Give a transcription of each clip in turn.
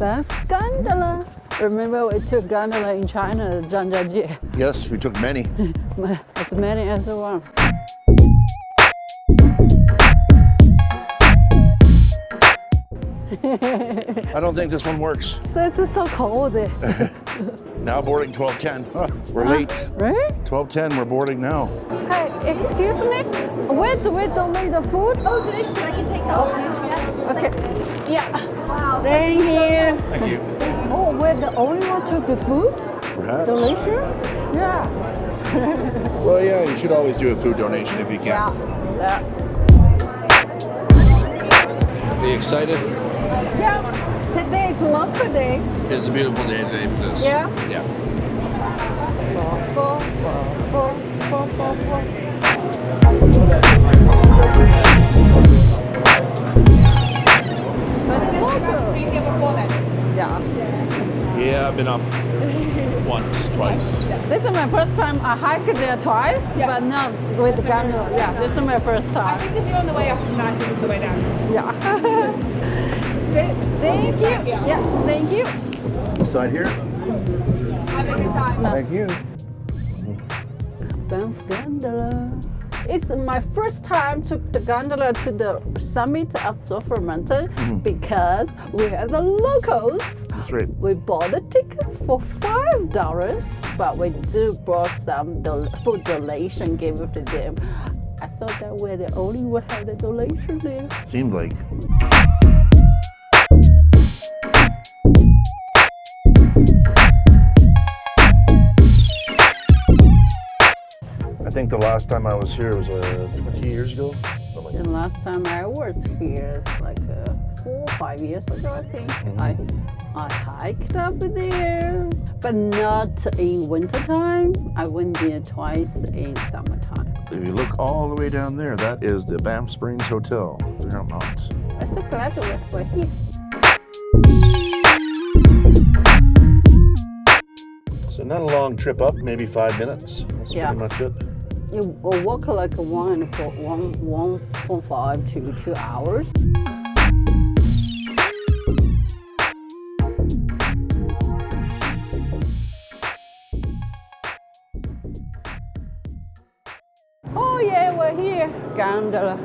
Banff gondola. Remember we took gondola in China, Zhangjiajie. Yes, we took many. As many as the one. I don't think this one works. So it's so cold. Now boarding 12:10. We're late. Right? 12:10, we're boarding now. Hey, excuse me. Where do we donate the food? Oh, donation, I can take those. Yeah. Okay. Yeah. Wow. Thank you. Thank you. Oh, we're the only one took the food? Perhaps. Donation? Yeah. Well, yeah, you should always do a food donation if you can. Yeah. Are you excited? Yeah. Today is local day. It's a beautiful day today for this. Yeah. Yeah. Yeah. Yeah, I've been up once, twice. This is my first time. I hiked there twice, but not with the gondola. Yeah, this is my first I time. think if you're on the way up, it's nicer than the way down. Yeah. Thank you. Yeah, thank you. Side here. Have a good time. Thank you. Banff gondola. It's my first time to the gondola to the summit of Sulphur Mountain because we are the locals. That's right. We bought the tickets for $5, but we do brought some food donation, gave it to them. I thought that we're the only one had the donation there. Seemed like. I think the last time I was here was 20 years ago. The last time I was here, like 4 or 5 years ago, I think. I hiked up there, but not in wintertime. I went there twice in summertime. If you look all the way down there, that is the Banff Springs Hotel. Fear I'm not. I'm so glad we're here. So not a long trip up, maybe 5 minutes. That's pretty much it. You will walk like 1.5 to 2 hours. Oh yeah, we're here. Gondola.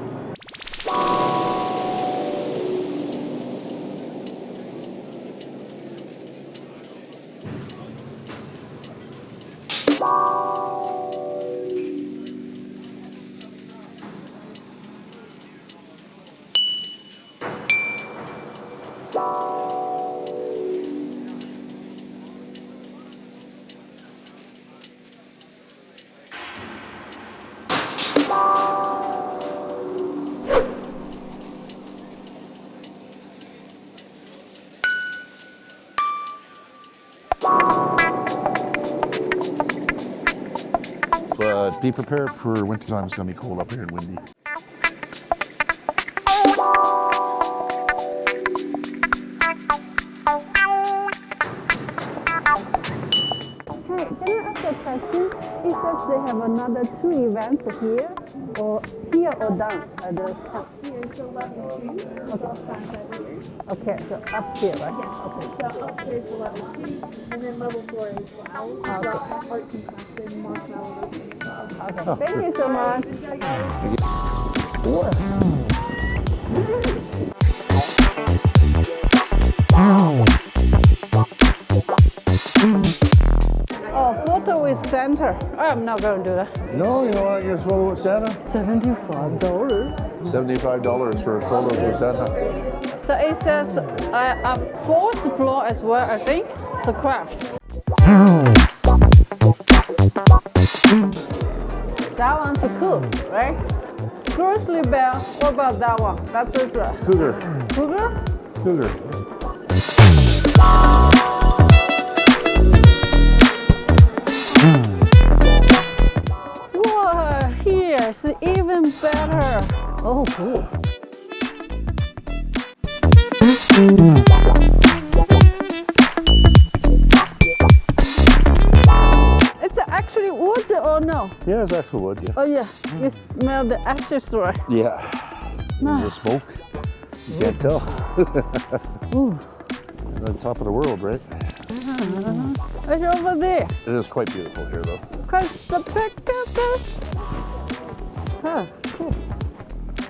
But be prepared for wintertime. It's going to be cold up here and windy. Hey, can I ask a question? It says they have another 2 events here, or here or down at the camp. Here is 11:2. Okay. Okay, so up here, right? Yeah. Okay. So upstairs is 11:2, and then level 4 is wow. Okay. Arts and crafts and marshmallows and stuff. Okay. Thank you so much. Oh, photo with Santa. I'm not going to do that. No, you want to get a photo with Santa? $75. $75 for a photo with Santa. So it says 4th floor as well, I think. So crafts. That one's cool, right? Grizzly bear. What about that one? That's a Cougar. cougar. Cougar. Whoa, here's even better. Oh, cool. It's actually wood or no? Yeah, it's actual wood, yeah. Oh yeah, you smell the ashes, right? Yeah. The smoke. You can't tell. Ooh. the top of the world, right? It's over there. It is quite beautiful here, though. Cause the picture. Cool.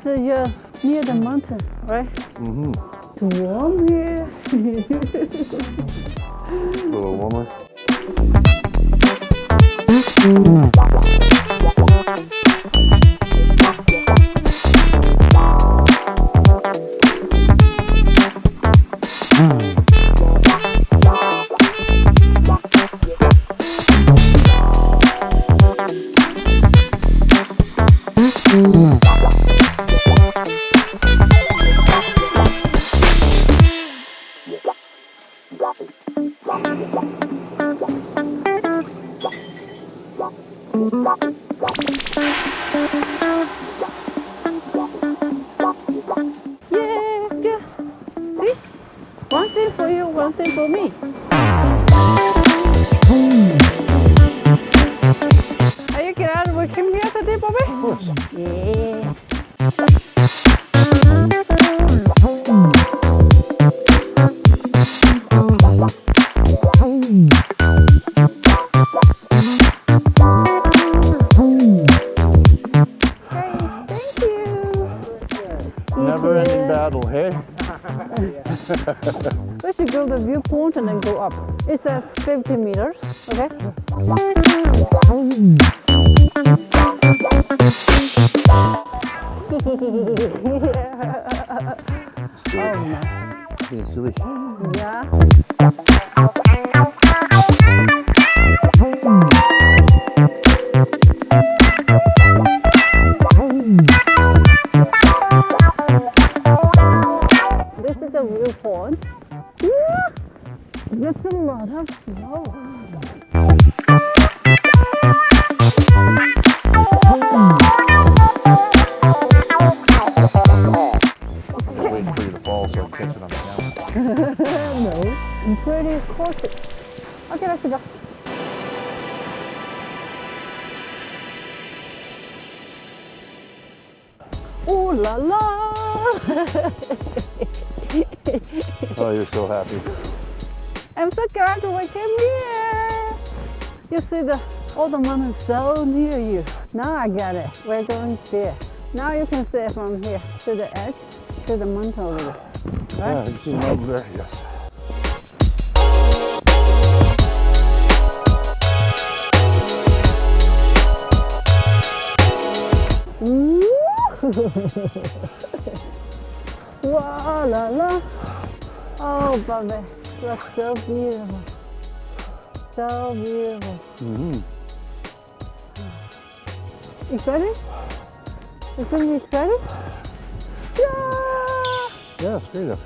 So you're near the mountain, right? Mm-hmm. It's warm here. A little warmer. Yeah. See? One thing for you, one thing for me. Are you get out with him here today, Bobby? Of course. Yeah. Never-ending battle, hey? We should go to the viewpoint and then go up. It's at 50 meters, okay? Silly. Oh my. Being silly. Yeah. This is the viewpoint. Yeah. There's a lot of snow. I'm waiting for you to fall so I can catch it on the camera. No, I'm pretty cautious. Okay, let's go. Ooh la la! Oh, you're so happy. I'm so glad we came here. You see all the mountains so near you. Now I get it. We're going there. Now you can see from here to the edge to the mountain over there. Yeah, Right? you can see them over there, yes. Wow, la la. Oh, Bobby, that's so beautiful. So beautiful. Mm-hmm. Excited? Isn't it exciting? Yeah! Yeah, straight up.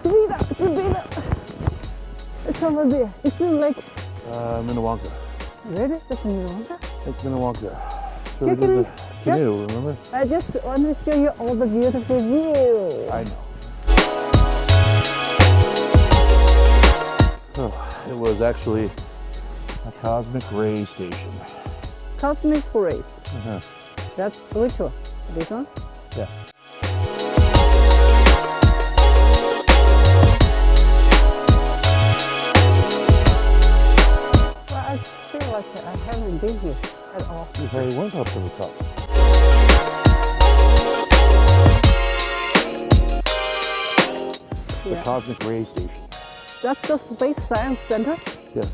Subida. It's over there. It's like, Minnewanka. really? It's Minnewanka? Lake Minnewanka. So You we did can- the canoe, remember? I just want to show you all the beautiful views. I know. Oh, it was actually a cosmic ray station. Cosmic Parade. Uh-huh. That's which one? This one? Yeah. Well, I feel like I haven't been here at all. We already went up to the top. The Yeah. cosmic ray station. That's the Space Science Center. Yes.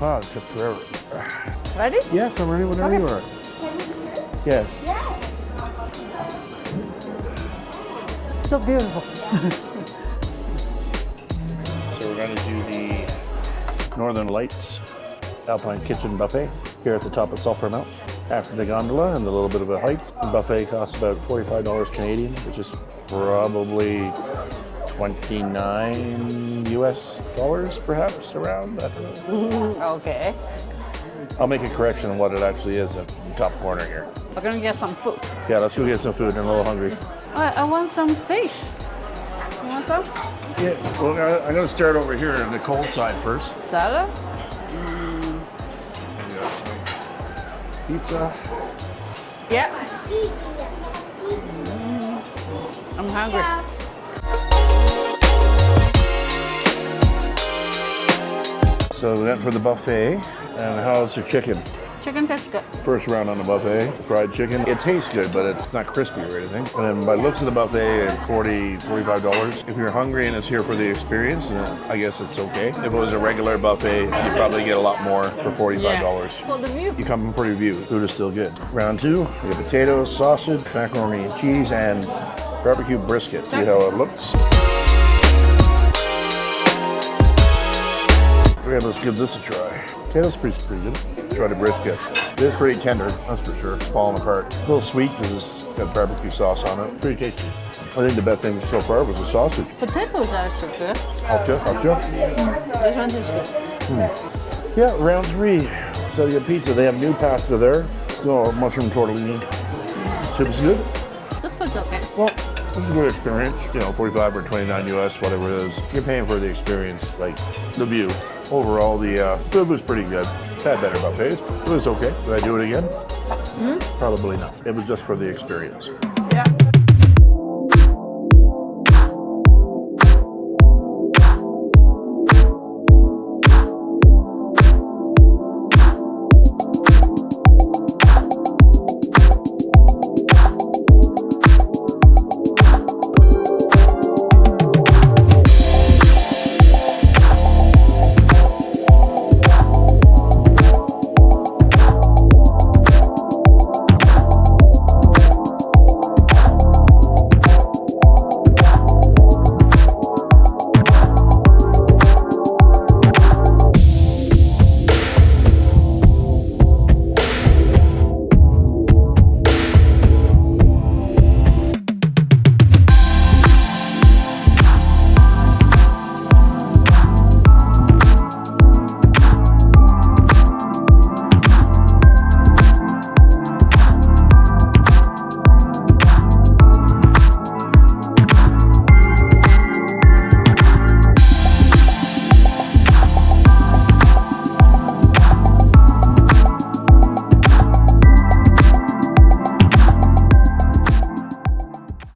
Ah, it took forever. Ready? Yes, I'm ready whenever Okay. you are. Yes. So beautiful. So we're going to do the Northern Lights Alpine Kitchen Buffet. here at the top of Cellphone Mountain. After the gondola and a little bit of a hike, the buffet costs about $45 Canadian, which is probably 29 US dollars, perhaps, around. I don't know. Okay. I'll make a correction on what it actually is at the top corner here. We're gonna get some food. Yeah, let's go get some food. I'm a little hungry. I want some fish. You want some? Yeah, well, I'm going to start over here on the cold side first. Salad? We got some pizza. Yeah. I'm hungry. So we went for the buffet. And how's the chicken? Chicken tastes good. First round on the buffet, fried chicken. It tastes good, but it's not crispy or anything. And then by looks of the buffet, it's $45. If you're hungry and it's here for the experience, then I guess it's okay. If it was a regular buffet, you'd probably get a lot more for $45. Yeah. For the view. You come for your view. Food is still good. Round two, we have potatoes, sausage, macaroni and cheese, and barbecue brisket. See how it looks? Okay, let's give this a try. Potatoes pretty good. Try the brisket. It is pretty tender, that's for sure. It's falling apart. A little sweet because it's got barbecue sauce on it. Pretty tasty. I think the best thing so far was the sausage. Potatoes are actually good. Gotcha. This one is good. Yeah, round three. So you get pizza. They have new pasta there. Still mushroom tortellini. Chips good. The food's okay. Well, this is a good experience. You know, 45 or 29 US, whatever it is. You're paying for the experience, like the view. Overall, the food was pretty good. Had better buffets. It was okay. Would I do it again? Probably not. It was just for the experience.